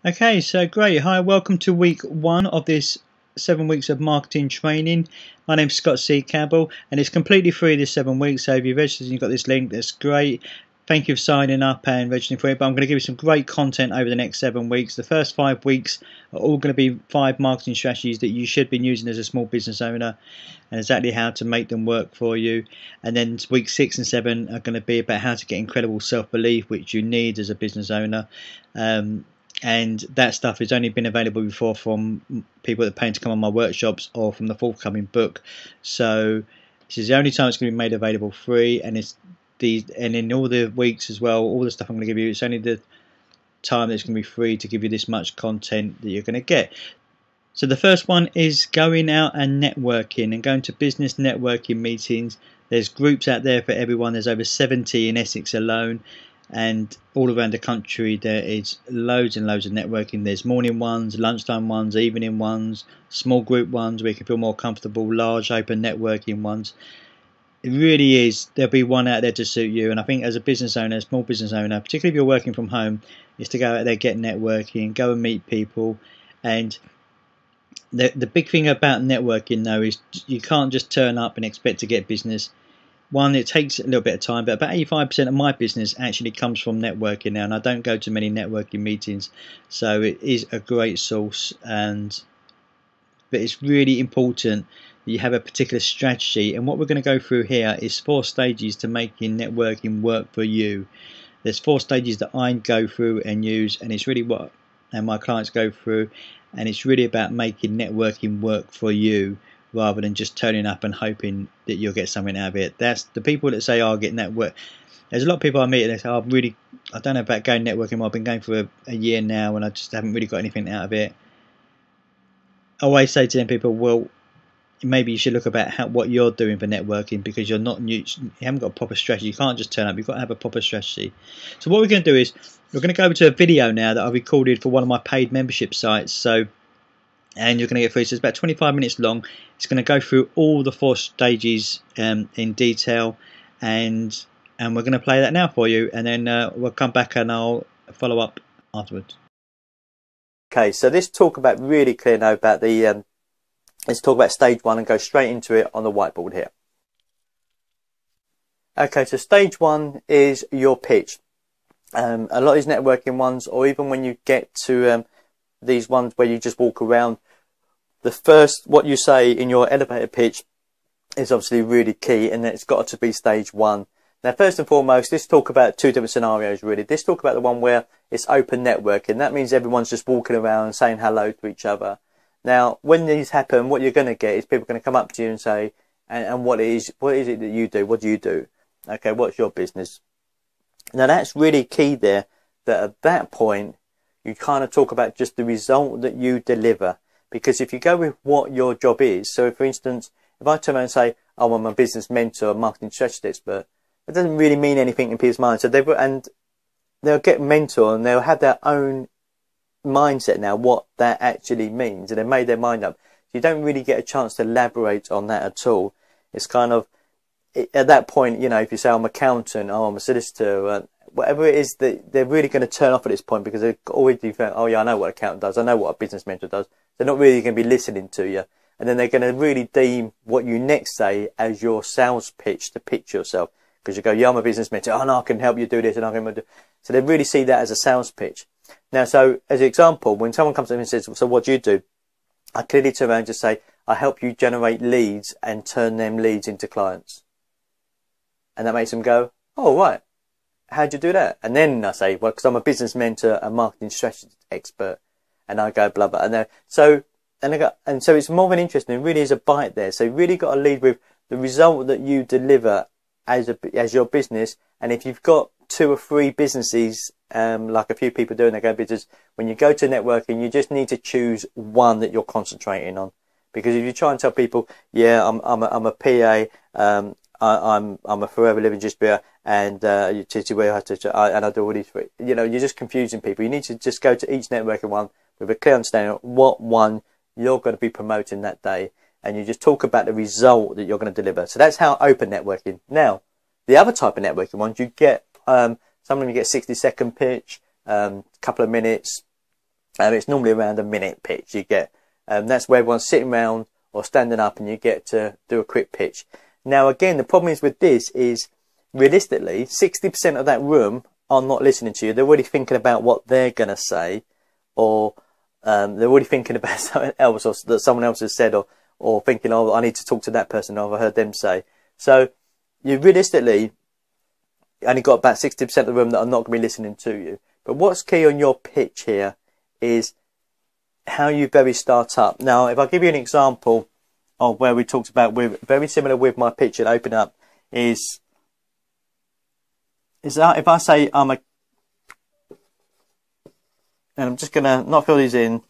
Okay, so great. Hi, welcome to week 1 of this 7 weeks of marketing training. My name's Scott C. Campbell, and it's completely free this 7 weeks. So if you've registered and you've got this link, that's great. Thank you for signing up and registering for it. But I'm going to give you some great content over the next 7 weeks. The first 5 weeks are all going to be 5 marketing strategies that you should be using as a small business owner, and exactly how to make them work for you. And then week 6 and 7 are going to be about how to get incredible self-belief, which you need as a business owner. And that stuff has only been available before from people that are paying to come on my workshops or from the forthcoming book. So this is the only time it's going to be made available free, and in all the weeks as well, all the stuff I'm going to give you, it's only the time that it's going to be free to give you this much content that you're going to get. So the first one is going out and networking and going to business networking meetings. There's groups out there for everyone. There's over 70 in Essex alone. And all around the country there is loads and loads of networking. There's morning ones, lunchtime ones, evening ones, small group ones where you can feel more comfortable, large open networking ones. It really is, there'll be one out there to suit you. And I think as a business owner, a small business owner, particularly if you're working from home, is to go out there, get networking, go and meet people. And the big thing about networking though is you can't just turn up and expect to get business. One, it takes a little bit of time, but about 85% of my business actually comes from networking now, and I don't go to many networking meetings, so it is a great source. But it's really important that you have a particular strategy, and what we're going to go through here is 4 stages to making networking work for you. There's 4 stages that I go through and use, and it's really what my clients go through, and it's really about making networking work for you, rather than just turning up and hoping that you'll get something out of it. That's the people that say, "Oh, I'll get network." There's a lot of people I meet and they say, "Oh, I don't know about going networking. Well, I've been going for a year now and I just haven't really got anything out of it." I always say to them people, well, maybe you should look about what you're doing for networking, because you haven't got a proper strategy. You can't just turn up. You've got to have a proper strategy. So what we're going to do is we're going to go over to a video now that I've recorded for one of my paid membership sites. And you're going to get through. So it's about 25 minutes long. It's going to go through all the 4 stages in detail, and we're going to play that now for you, and then we'll come back and I'll follow up afterwards. Okay, so let's talk about really clear now about the let's talk about stage 1 and go straight into it on the whiteboard here. Okay, so stage 1 is your pitch. A lot of these networking ones, or even when you get to these ones where you just walk around, the first, what you say in your elevator pitch is obviously really key, and it's got to be stage 1. Now, first and foremost, let's talk about 2 different scenarios really. Let's talk about the one where it's open networking. That means everyone's just walking around and saying hello to each other. Now, when these happen, what you're going to get is people going to come up to you and say, and what is it that you do? What do you do? Okay, what's your business? Now, that's really key there, that at that point, you kind of talk about just the result that you deliver. Because if you go with what your job is, so for instance, if I turn around and say, oh, I'm a business mentor, marketing strategy expert, it doesn't really mean anything in people's minds. So they'll get mentor and they'll have their own mindset now, what that actually means. And they've made their mind up. So you don't really get a chance to elaborate on that at all. It's kind of, at that point, you know, if you say I'm an accountant, oh, I'm a solicitor, whatever it is, that they're really going to turn off at this point, because they're already think, oh yeah, I know what an accountant does, I know what a business mentor does. They're not really going to be listening to you, and then they're going to really deem what you next say as your sales pitch to pitch yourself, because you go, yeah, I'm a business mentor, oh no, I can help you do this, and I can do. So they really see that as a sales pitch. Now, so as an example, when someone comes to me and says, so what do you do? I clearly turn around and just say, I help you generate leads and turn them leads into clients. And that makes them go, oh right. How'd you do that? And then I say, well, because I'm a business mentor, a marketing strategy expert, and I go blah blah. And so it's more of an interest, and it really is a bite there. So you really got to lead with the result that you deliver as your business. And if you've got 2 or 3 businesses, like a few people do in their business, when you go to networking, you just need to choose one that you're concentrating on. Because if you try and tell people, yeah, I'm a PA, I'm a forever living distributor, and and I do all these, you know, you're just confusing people. You need to just go to each networking one with a clear understanding of what one you're going to be promoting that day, and you just talk about the result that you're going to deliver. So that's how open networking. Now, the other type of networking ones, you get some of them you get 60-second pitch, couple of minutes, It's normally around a minute pitch you get. That's where everyone's sitting around or standing up and you get to do a quick pitch. Now, again, the problem is with this is, realistically, 60% of that room are not listening to you. They're already thinking about what they're going to say, or they're already thinking about something else or that someone else has said, or thinking, oh, I need to talk to that person, or I've heard them say. So you realistically only got about 60% of the room that are not going to be listening to you. But what's key on your pitch here is how you very start up. Now, if I give you an example of where we talked about, with very similar with my pitch and open up, is that if I say and I'm just gonna not fill these in.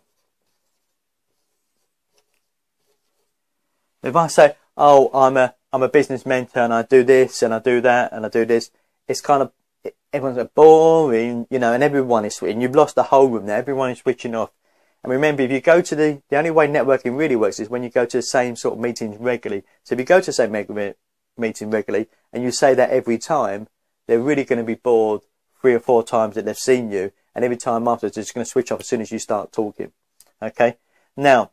If I say, oh, I'm a business mentor and I do this and I do that and I do this, it's kind of, everyone's like boring, you know, and everyone is switching. You've lost the whole room there. Everyone is switching off. And remember, if you go to the only way networking really works is when you go to the same sort of meetings regularly. So if you go to the same meeting regularly and you say that every time, they're really going to be bored 3 or 4 times that they've seen you. And every time afterwards, they're just going to switch off as soon as you start talking. Okay. Now,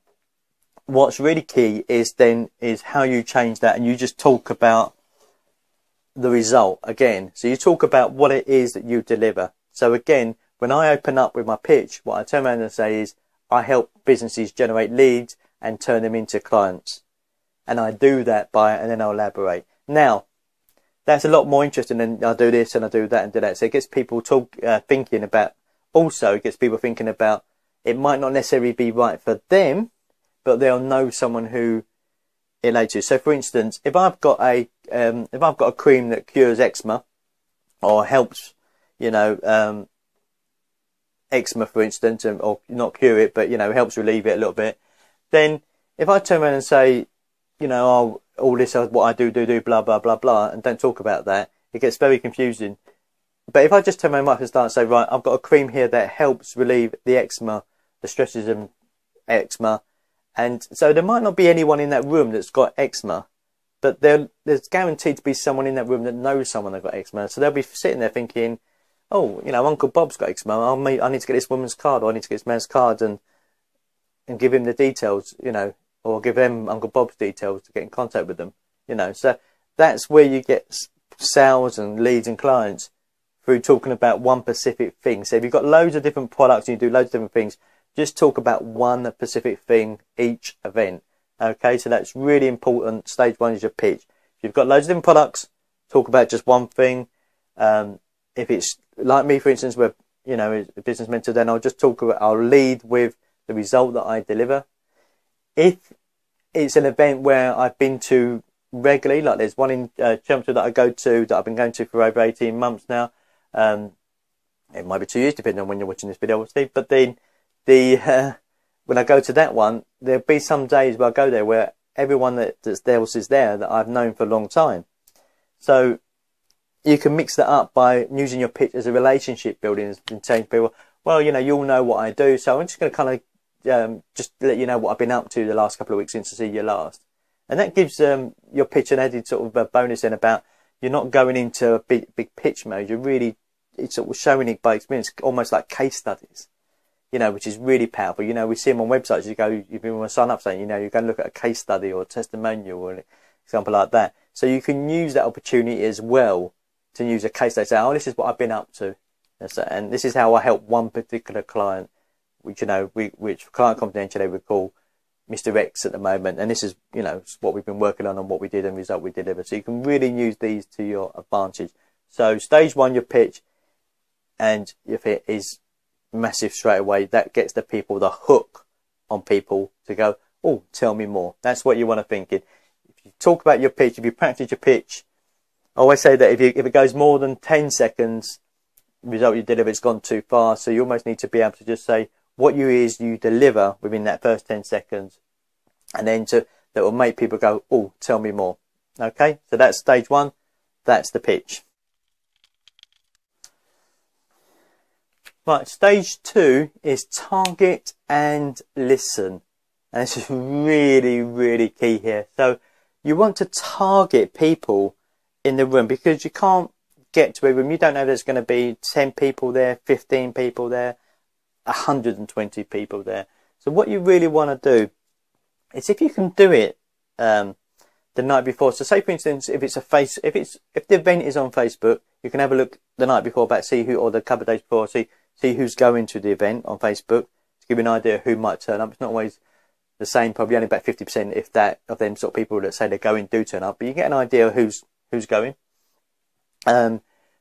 what's really key is how you change that, and you just talk about the result again. So you talk about what it is that you deliver. So again, when I open up with my pitch, what I turn around and say is, I help businesses generate leads and turn them into clients. And I do that and then I'll elaborate. Now, that's a lot more interesting than I do this and I do that and do that. So it gets people thinking about, also it gets people thinking about, it might not necessarily be right for them, but they'll know someone who it relates to. So for instance, if I've got a cream that cures eczema or helps, you know, eczema, for instance, or not cure it, but, you know, helps relieve it a little bit, then if I turn around and say, you know, oh, all this is what I do, blah, blah, blah, blah, and don't talk about that, it gets very confusing. But if I just turn my mic and start and say, right, I've got a cream here that helps relieve the eczema, the stresses of eczema, and so there might not be anyone in that room that's got eczema, but there's guaranteed to be someone in that room that knows someone that's got eczema. So they'll be sitting there thinking, oh, you know, Uncle Bob's got eczema. I need to get this woman's card, or I need to get this man's card and give him the details, you know, or give them Uncle Bob's details to get in contact with them, you know. So that's where you get sales and leads and clients, through talking about one specific thing. So if you've got loads of different products and you do loads of different things, just talk about one specific thing each event. Okay, so that's really important. Stage 1 is your pitch. If you've got loads of different products, talk about just one thing. If it's like me, for instance, where, you know, a business mentor, then I'll lead with the result that I deliver. If it's an event where I've been to regularly, like there's one in Chelmsford that I go to, that I've been going to for over 18 months now. It might be 2 years, depending on when you're watching this video, obviously. But then when I go to that one, there'll be some days where I go there where everyone that's there is there that I've known for a long time. So you can mix that up by using your pitch as a relationship building, and saying to people, well, you know, you'll know what I do, so I'm just going to kind of just let you know what I've been up to the last couple of weeks since I see you last. And that gives your pitch an added sort of a bonus in, about you're not going into a big pitch mode. You're really, it's sort of showing it by experience, almost like case studies, you know, which is really powerful. You know, we see them on websites. You go, if you want to sign up, saying, you know, you're going to look at a case study or a testimonial or an example like that. So you can use that opportunity as well to use a case study. Say, oh, this is what I've been up to, and this is how I help one particular client, which, you know, which Client Confidential they would call Mr. X at the moment, and this is, you know, what we've been working on and what we did and the result we delivered. So you can really use these to your advantage. So stage 1, your pitch, and if it is massive straight away, that gets the people, the hook on people to go, oh, tell me more. That's what you want to think. If you talk about your pitch, if you practice your pitch, I always say that if it goes more than 10 seconds, the result you deliver has gone too far. So you almost need to be able to just say what you deliver within that first 10 seconds. And then that will make people go, oh, tell me more. Okay, so that's stage 1. That's the pitch. Right, stage 2 is target and listen. And this is really, really key here. So you want to target people in the room, because you can't get to a room. You don't know if there's going to be 10 people there, 15 people there, 120 people there. So what you really want to do is, if you can do it the night before. So say for instance, if the event is on Facebook, you can have a look the night before about or the couple of days before, see who's going to the event on Facebook, to give you an idea of who might turn up. It's not always the same, probably only about 50% if that of them sort of people that say they're going do turn up, but you get an idea of who's going.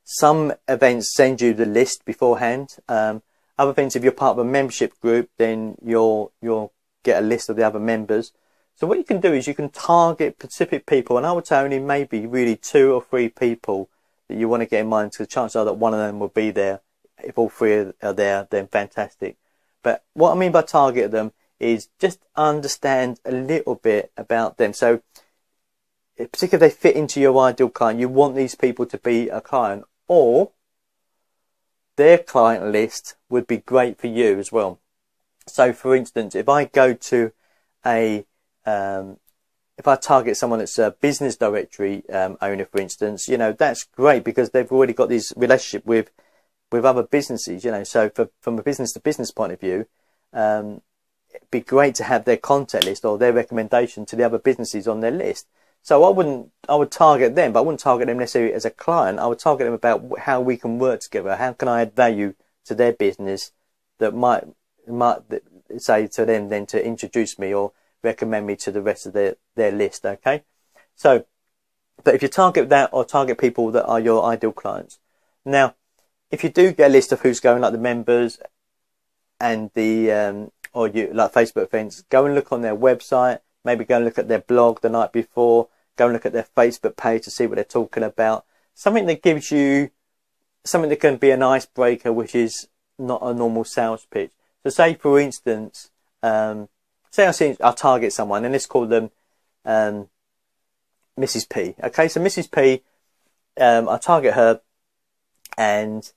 Some events send you the list beforehand. Other things, if you're part of a membership group, then you'll get a list of the other members. So what you can do is you can target specific people, and I would say only maybe really 2 or 3 people that you want to get in mind, because the chances are that one of them will be there. If all 3 are there, then fantastic. But what I mean by target them is just understand a little bit about them. So particularly if they fit into your ideal client, you want these people to be a client, or their client list would be great for you as well. So for instance, if I go to if I target someone that's a business directory owner, for instance, you know, that's great because they've already got this relationship with other businesses, you know. So from a business to business point of view, it'd be great to have their contact list or their recommendation to the other businesses on their list. So I would target them, but I wouldn't target them necessarily as a client. I would target them about how we can work together. How can I add value to their business that might say to them then to introduce me or recommend me to the rest of their list. Okay. So, but if you target that, or target people that are your ideal clients. Now, if you do get a list of who's going, like the members and the, or you like Facebook events, go and look on their website, maybe go and look at their blog the night before, go and look at their Facebook page to see what they're talking about. Something that gives you, something that can be an icebreaker, which is not a normal sales pitch. So say for instance, say I target someone, and let's call them Mrs. P. Okay, so Mrs. P, I target her, and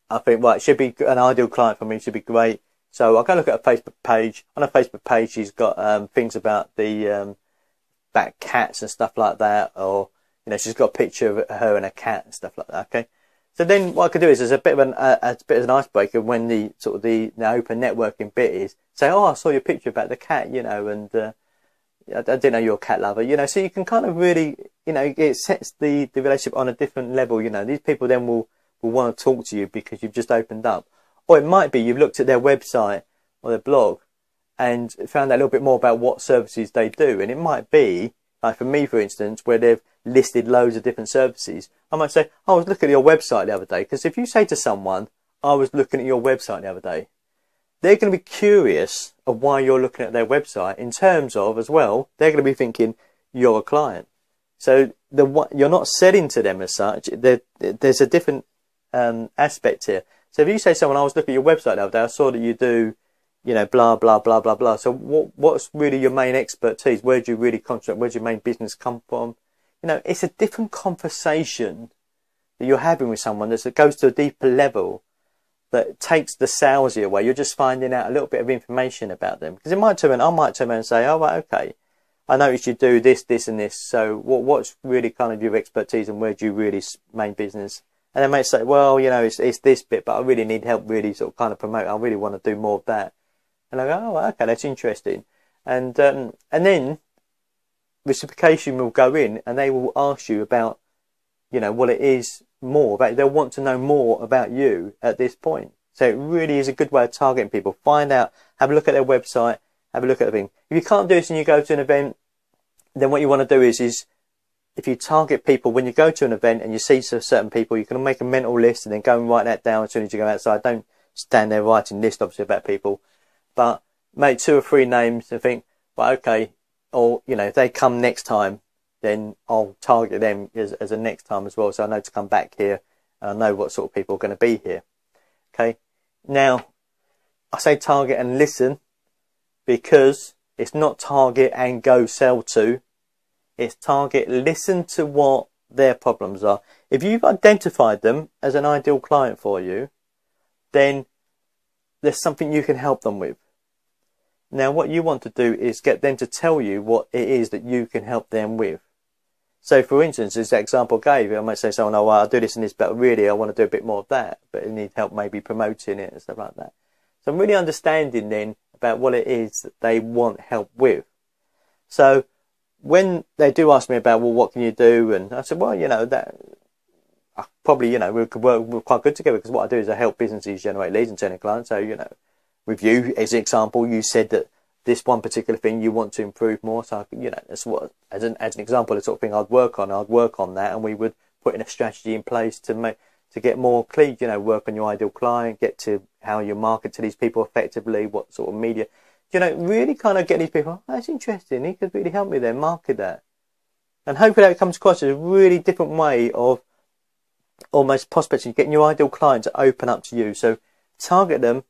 I think, right, should be an ideal client for me, should be great. So I'll go look at a Facebook page. On a Facebook page, she's got things about the about cats and stuff like that, or you know, she's got a picture of her and a cat and stuff like that. Okay, so then what I could do is, as a bit of an icebreaker when the sort of the open networking bit is, say, oh, I saw your picture about the cat, you know, and I didn't know you're a cat lover, you know. So you can kind of really, you know, it sets the relationship on a different level. You know, these people then will want to talk to you because you've just opened up. Or it might be you've looked at their website or their blog and found out a little bit more about what services they do. And it might be, like for me, for instance, where they've listed loads of different services. I might say, I was looking at your website the other day. Because if you say to someone, I was looking at your website the other day, they're going to be curious of why you're looking at their website, in terms of, as well, they're going to be thinking you're a client. So you're not selling to them as such. There's a different aspect here. So if you say to someone, I was looking at your website the other day, I saw that you do, you know, blah, blah, blah, blah, blah. So what's really your main expertise? Where do you really concentrate? Where's your main business come from? You know, it's a different conversation that you're having with someone that goes to a deeper level, that takes the salesy away. You're just finding out a little bit of information about them. Because I might turn around and say, oh, right, okay, I noticed you do this, this and this. So what's really kind of your expertise, and where do you really main business? And they may say, well, you know, it's this bit, but I really need help really sort of kind of promote. I really want to do more of that. And I go, oh, okay, that's interesting. And then reciprocation will go in, and they will ask you about, you know, what it is more about. They'll want to know more about you at this point. So it really is a good way of targeting people. Find out, have a look at their website, have a look at the thing. If you can't do this and you go to an event, then what you want to do is if you target people, when you go to an event and you see certain people, you can make a mental list and then go and write that down as soon as you go outside. Don't stand there writing lists, obviously, about people, but make 2 or 3 names and think, well, okay, or, you know, if they come next time, then I'll target them as a next time as well. So I know to come back here, and I know what sort of people are going to be here. Okay. Now, I say target and listen, because it's not target and go sell to. It's target, listen to what their problems are. If you've identified them as an ideal client for you, then there's something you can help them with. Now, what you want to do is get them to tell you what it is that you can help them with. So for instance, as that example I gave, I might say someone, oh, well, I'll do this and this, but really I want to do a bit more of that, but I need help maybe promoting it and stuff like that. So I'm really understanding then about what it is that they want help with. So when they do ask me about, well, what can you do? And I said, well, you know, that probably, you know, we could work quite good together, because what I do is I help businesses generate leads and turn clients. So, you know, with you as an example, you said that this one particular thing you want to improve more. So, you know, that's what, as an example, the sort of thing I'd work on that, and we would put in a strategy in place to get more leads, you know, work on your ideal client, get to how you market to these people effectively, what sort of media, you know, really kind of get these people, oh, that's interesting, he could really help me there, market that. And hopefully that comes across as a really different way of almost prospecting, getting your ideal client to open up to you. So target them,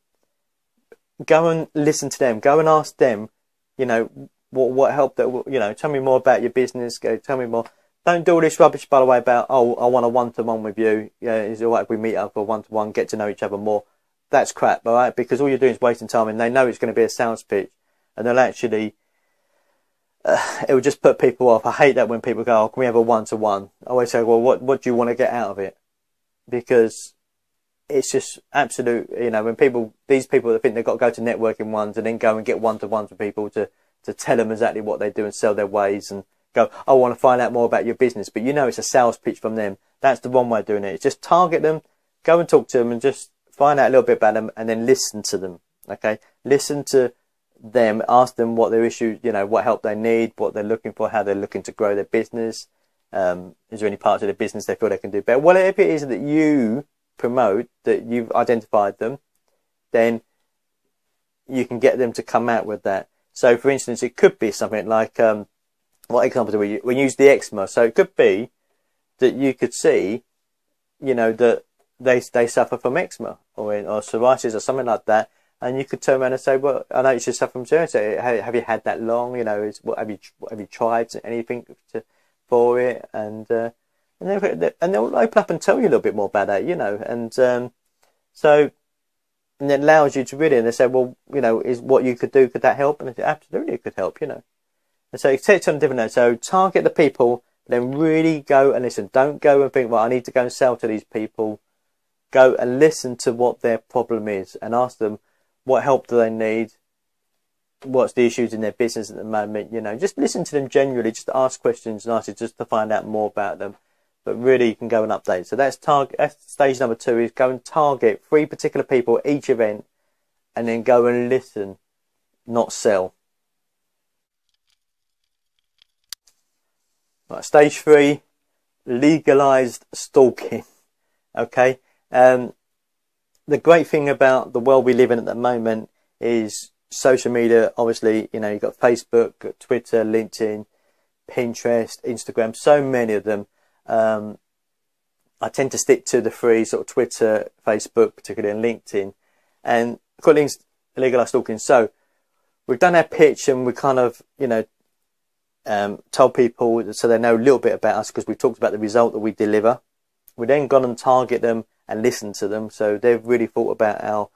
go and listen to them, go and ask them, you know, what help that, you know, tell me more about your business, go tell me more. Don't do all this rubbish, by the way, about, oh, I want a one-to-one with you. Yeah, is it all right if we meet up for one-to-one, get to know each other more? That's crap, all right? Because all you're doing is wasting time, and they know it's going to be a sales pitch, and they'll actually, it will just put people off. I hate that when people go, oh, can we have a one-to-one? I always say, well, what do you want to get out of it? Because it's just absolute, you know, when these people that think they've got to go to networking ones and then go and get one-to-ones with people to tell them exactly what they do and sell their ways and go, I want to find out more about your business, but you know it's a sales pitch from them. That's the wrong way of doing it. It's just target them, go and talk to them and just find out a little bit about them, and then listen to them, okay? Listen to them, ask them what their issues, you know, what help they need, what they're looking for, how they're looking to grow their business. Is there any parts of the business they feel they can do better? Whatever it is that you promote, that you've identified them, then you can get them to come out with that. So for instance, it could be something like, what example do we use the eczema. So it could be that you could see, you know, that they suffer from eczema or psoriasis or something like that, and you could turn around and say, well, I know you should suffer from psoriasis. Have you had that long? You know, have you tried anything for it? And they'll open up and tell you a little bit more about that, you know. And so, and it allows you to really, and they say, well, you know, is what you could do, could that help? And they say, absolutely, it could help, you know. And so it takes on different notes. So target the people, then really go and listen. Don't go and think, well, I need to go and sell to these people. Go and listen to what their problem is and ask them, what help do they need? What's the issues in their business at the moment? You know, just listen to them generally, just ask questions and ask it just to find out more about them. But really, you can go and update. So that's stage number 2, is go and target 3 particular people at each event, and then go and listen, not sell. Right, stage 3, legalized stalking. Okay. The great thing about the world we live in at the moment is social media. Obviously, you know, you've got Facebook, Twitter, LinkedIn, Pinterest, Instagram, so many of them. I tend to stick to the 3, sort of Twitter, Facebook, particularly, and LinkedIn. And calling legalized stalking. So we've done our pitch, and we kind of, you know, told people so they know a little bit about us, because we talked about the result that we deliver. We then gone and target them and listened to them, so they've really thought about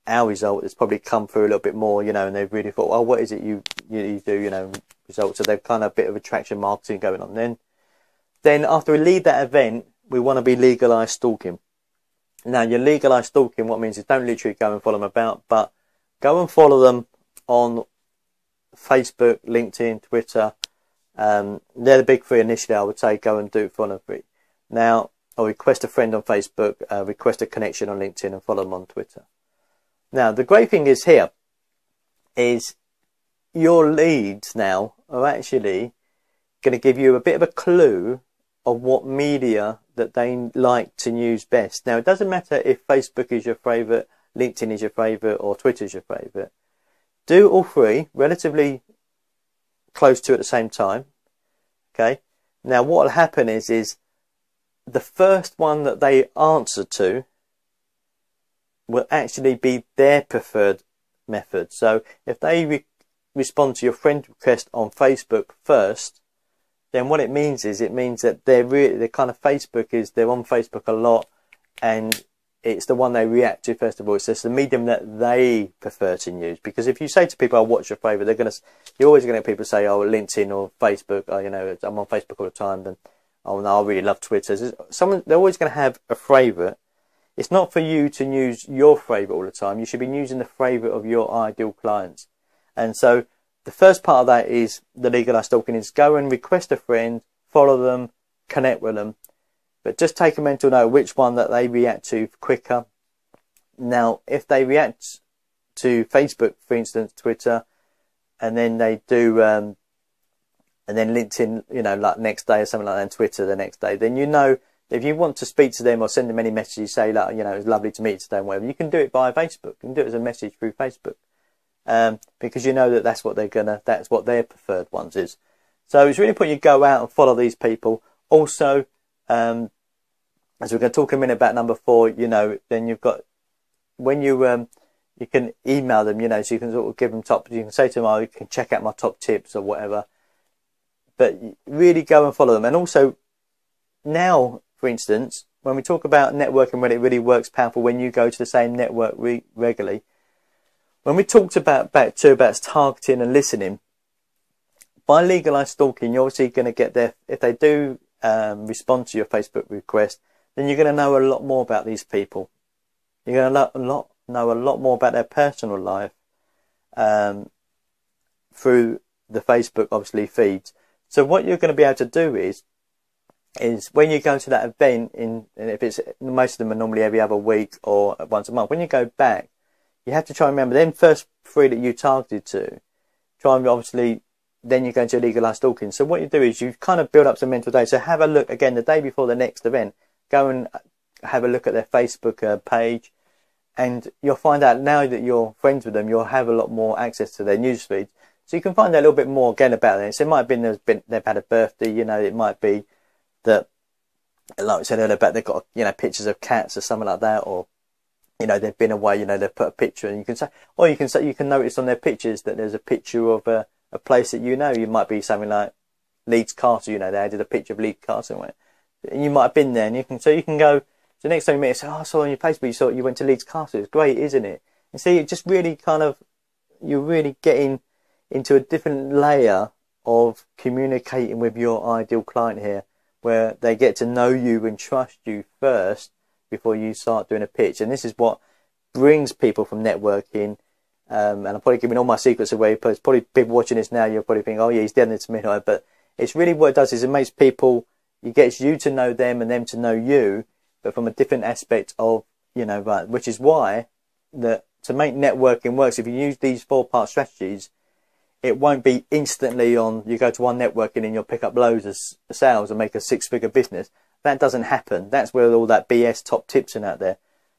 our result. It's probably come through a little bit more, you know, and they've really thought, oh, what is it you do, you know, results. So they've kind of a bit of attraction marketing going on. Then after we leave that event, we want to be legalized stalking. Now, your legalized stalking, what it means is don't literally go and follow them about, but go and follow them on Facebook, LinkedIn, Twitter. They're the big 3 initially. I would say go and do follow 3. Now, or request a friend on Facebook, request a connection on LinkedIn, and follow them on Twitter. Now, the great thing is here is your leads now are actually going to give you a bit of a clue of what media that they like to use best. Now, it doesn't matter if Facebook is your favourite, LinkedIn is your favourite, or Twitter is your favourite. Do all 3 relatively close to at the same time. Okay. Now, what will happen is the first one that they answer to will actually be their preferred method. So if they respond to your friend request on Facebook first, then what it means is, it means that they're kind of, Facebook is, they're on Facebook a lot, and it's the one they react to first of all. It's just the medium that they prefer to use. Because if you say to people, "Oh, what's your favourite?" You're always going to get people say, "Oh, LinkedIn or Facebook." Oh, you know, I'm on Facebook all the time. Then, "Oh no, I really love Twitter." They're always going to have a favourite. It's not for you to use your favourite all the time. You should be using the favourite of your ideal clients. And so the first part of that is the legalised stalking is go and request a friend, follow them, connect with them. But just take a mental note which one that they react to quicker. Now, if they react to Facebook, for instance, Twitter, and then they do, and then LinkedIn, you know, like next day or something like that, and Twitter the next day, then you know if you want to speak to them or send them any messages, say like, you know, it's lovely to meet you today and whatever, you can do it via Facebook. You can do it as a message through Facebook, because you know that that's what their preferred ones is. So it's really important you go out and follow these people. Also, as we're going to talk in a minute about number 4, you know, then you've got, when you can email them, you know, so you can sort of give them you can say to them, "Oh, you can check out my top tips," or whatever. But really go and follow them. And also now, for instance, when we talk about networking, when it really works powerful, when you go to the same network regularly, when we talked about targeting and listening, by legalised stalking, you're obviously going to get their, if they do respond to your Facebook request, then you're going to know a lot more about these people. You're going to know a lot more about their personal life through the Facebook, obviously, feeds. So what you're going to be able to do is when you go to that event, and if it's, most of them are normally every other week or once a month, when you go back, you have to try and remember them first 3 that you targeted to. Try and obviously, then you go into legalised stalking. So what you do is you kind of build up some mental data. So have a look again the day before the next event. Go and have a look at their Facebook page, and you'll find out now that you're friends with them, you'll have a lot more access to their newsfeed. So you can find out a little bit more again about them. So it might have been they've had a birthday. You know, it might be that, like I said earlier, about they've got, you know, pictures of cats or something like that, or, you know, they've been away. You know, they've put a picture, and you can notice on their pictures that there's a picture of a place that, you know, you might be something like Leeds Castle. You know, they added a picture of Leeds Castle, and you might have been there, and you can go. So next time you meet, you say, "Oh, I saw on your Facebook you went to Leeds Castle. It's great, isn't it?" And see, it just really kind of, you're really getting into a different layer of communicating with your ideal client here, where they get to know you and trust you first before you start doing a pitch. And this is what brings people from networking. And I'm probably giving all my secrets away, because probably people watching this now, you're probably thinking, "Oh yeah, he's dead to me." But it's really what it does is it makes people, it gets you to know them and them to know you, but from a different aspect of, you know, right, which is why that to make networking works, if you use these 4-part strategies, it won't be instantly on, you go to one networking and you'll pick up loads of sales and make a 6-figure business. That doesn't happen. That's where all that BS top tips are out there.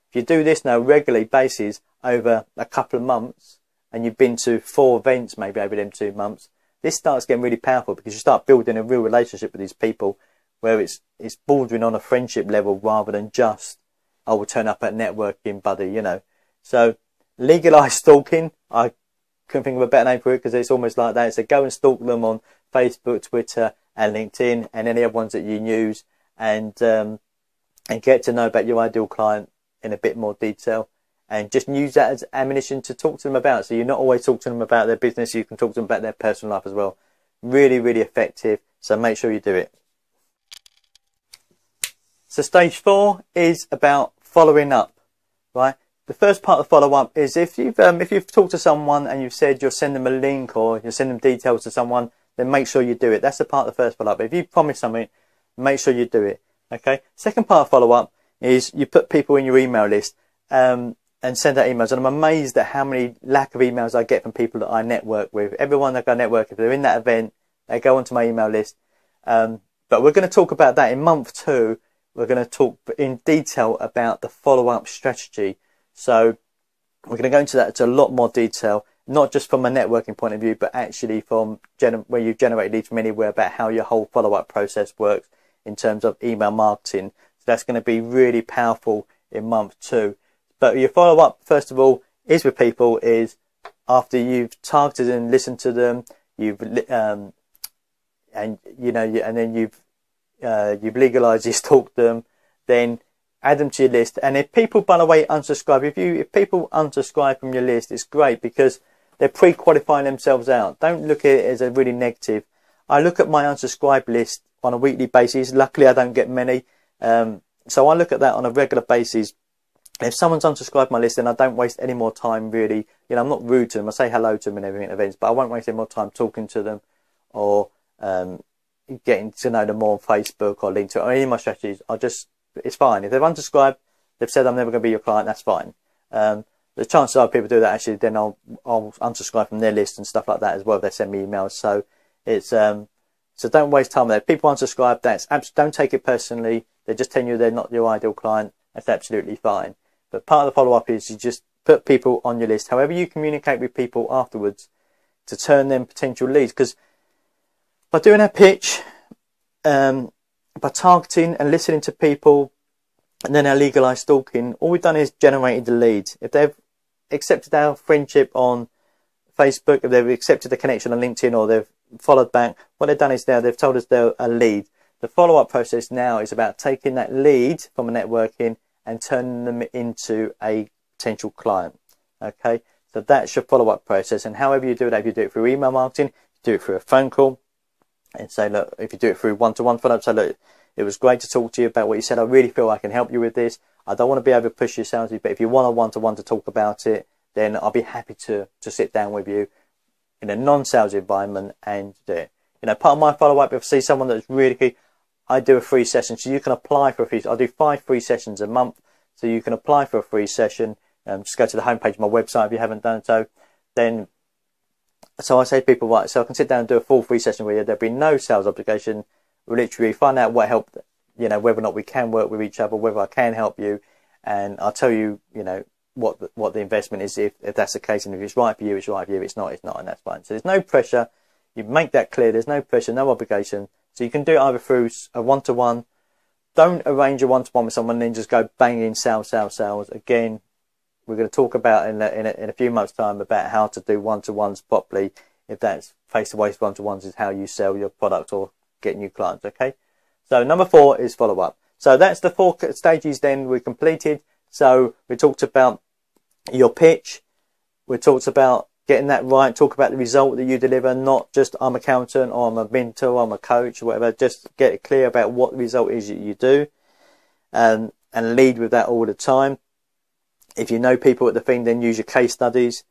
If you do this now regularly basis over a couple of months, and you've been to 4 events maybe over them 2 months, this starts getting really powerful, because you start building a real relationship with these people where it's bordering on a friendship level rather than just, "I will turn up at networking, buddy," you know. So legalised stalking, I couldn't think of a better name for it, because it's almost like that. So go and stalk them on Facebook, Twitter and LinkedIn and any other ones that you use, and get to know about your ideal client in a bit more detail, and just use that as ammunition to talk to them about. So you're not always talking to them about their business, you can talk to them about their personal life as well. Really, really effective. So make sure you do it. So stage 4 is about following up, right? The first part of follow-up is if you've talked to someone and you've said you'll send them a link or you'll send them details to someone, then make sure you do it. That's the part of the first follow-up. If you promise something, make sure you do it. Okay. Second part of follow-up is you put people in your email list and send out emails. And I'm amazed at how many lack of emails I get from people that I network with. Everyone that I network, if they're in that event, they go onto my email list. But we're going to talk about that in month 2. We're going to talk in detail about the follow-up strategy. So we're going to go into that to a lot more detail, not just from a networking point of view, but actually from where you've generated leads from anywhere, about how your whole follow-up process works in terms of email marketing. So that's going to be really powerful in month 2. But your follow-up, first of all, is with people is after you've targeted and listened to them, you've and you know, and then you've legalized, you stalked them, then add them to your list. And if people, by the way, unsubscribe, if people unsubscribe from your list, it's great because they're pre-qualifying themselves out. Don't look at it as a really negative. I look at my unsubscribe list on a weekly basis. Luckily, I don't get many. So I look at that on a regular basis. If someone's unsubscribed my list, then I don't waste any more time really. You know, I'm not rude to them. I say hello to them and everything at events, but I won't waste any more time talking to them or getting to know them more on Facebook or LinkedIn or any of my strategies. It's fine. If they've unsubscribed, they've said I'm never going to be your client, that's fine. The chances are people do that actually, then I'll unsubscribe from their list and stuff like that as well if they send me emails. So it's so don't waste time there. If people unsubscribe, don't take it personally. They're just telling you they're not your ideal client. That's absolutely fine. But part of the follow-up is you just put people on your list. However you communicate with people afterwards to turn them potential leads. Because by doing a pitch, by targeting and listening to people, and then our legalized stalking, all we've done is generated the leads. If they've accepted our friendship on Facebook, if they've accepted the connection on LinkedIn, or they've followed back, what they've done is now they've told us they're a lead. The follow-up process now is about taking that lead from a networking and turning them into a potential client. Okay, so that's your follow-up process. And however you do that, if you do it through email marketing, do it through a phone call, and say, look, if you do it through one-to-one follow-up, say, look, it was great to talk to you about what you said. I really feel I can help you with this. I don't want to be able to push your sales, but if you want a one-to-one to talk about it, then I'll be happy to sit down with you in a non-sales environment and do it. You know, part of my follow-up, if I see someone that's really key, I do a free session. So you can apply for a free, I do 5 free sessions a month. So you can apply for a free session. Just go to the homepage of my website if you haven't done so. So I say to people, right, so I can sit down and do a full free session with you. There'll be no sales obligation. We'll literally find out what helped, you know, whether or not we can work with each other, whether I can help you. And I'll tell you, you know, what the investment is if that's the case. And if it's right for you, it's right for you. If it's not, it's not. And that's fine. So there's no pressure. You make that clear. There's no pressure, no obligation. So you can do it either through a one-to-one. Don't arrange a one-to-one with someone and then just go banging sales. Again, we're going to talk about in a few months' time about how to do one-to-ones properly. If that's face-to-face one-to-ones is how you sell your product or get new clients. Okay. So number 4 is follow-up. So that's the 4 stages. Then we completed. So we talked about your pitch. We talked about getting that right. Talk about the result that you deliver, not just I'm an accountant or I'm a mentor, or I'm a coach or whatever. Just get it clear about what the result is that you do, and lead with that all the time. If you know people at the thing, then use your case studies.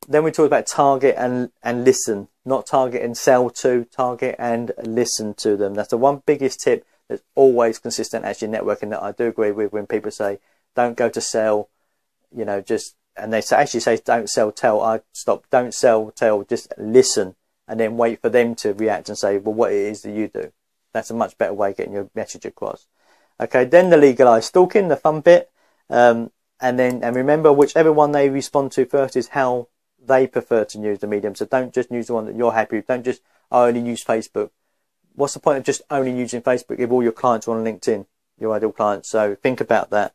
Then we talk about target and listen, not target and sell to, target and listen to them. That's the one biggest tip that's always consistent as your networking that I do agree with when people say, don't go to sell, you know, just, and they actually say, don't sell, tell. I stop, don't sell, tell, just listen, and then wait for them to react and say, well, what it is that you do. That's a much better way of getting your message across. Okay, then the legalized stalking, the fun bit. And remember, whichever one they respond to first is how they prefer to use the medium. So don't just use the one that you're happy with. Don't just, I only use Facebook. What's the point of just only using Facebook if all your clients are on LinkedIn, your ideal clients? So think about that.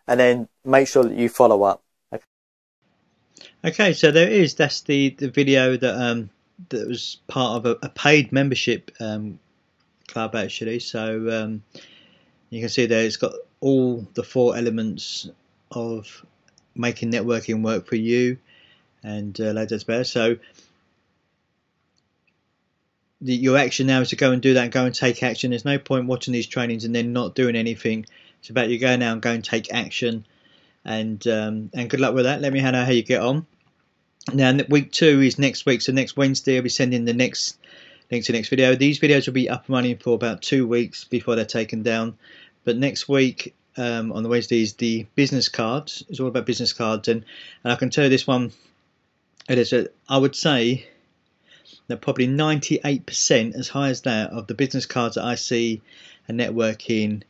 And then make sure that you follow up. Okay, so that's the video that that was part of a paid membership club actually. So you can see there it's got all the 4 elements of making networking work for you, and loads of better. So your action now is to go and do that, and go and take action. There's no point watching these trainings and then not doing anything. It's about you go now and go and take action, and good luck with that. Let me know how you get on. Now week 2 is next week, so next Wednesday I'll be sending the next link to the next video. These videos will be up and running for about 2 weeks before they're taken down, but next week on the Wednesday is the business cards. It's all about business cards, and I can tell you this one, I would say that probably 98%, as high as that, of the business cards that I see and networking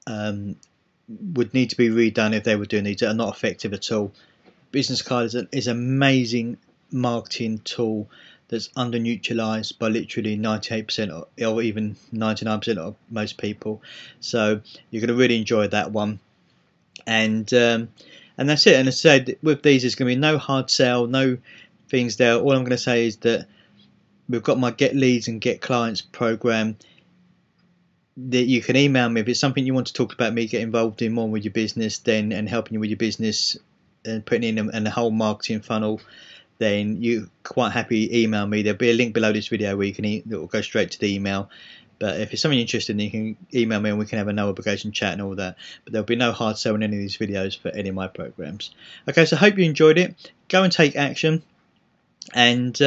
would need to be redone if they were doing these. They are not effective at all. Business card is an amazing marketing tool that's underutilized by literally 98% or even 99% of most people. So you're going to really enjoy that one. And that's it. And as I said, with these, there's going to be no hard sell, no things there. All I'm going to say is that we've got my Get Leads and Get Clients program. that you can email me if it's something you want to talk about, me get involved in more with your business, then, and helping you with your business and putting in the whole marketing funnel, then you quite happy email me. There'll be a link below this video where you can that will go straight to the email. But if it's something you're interested in, you can email me and we can have a no obligation chat and all that. But there'll be no hard sell in any of these videos for any of my programs. Okay, so I hope you enjoyed it. Go and take action, and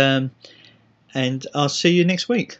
I'll see you next week.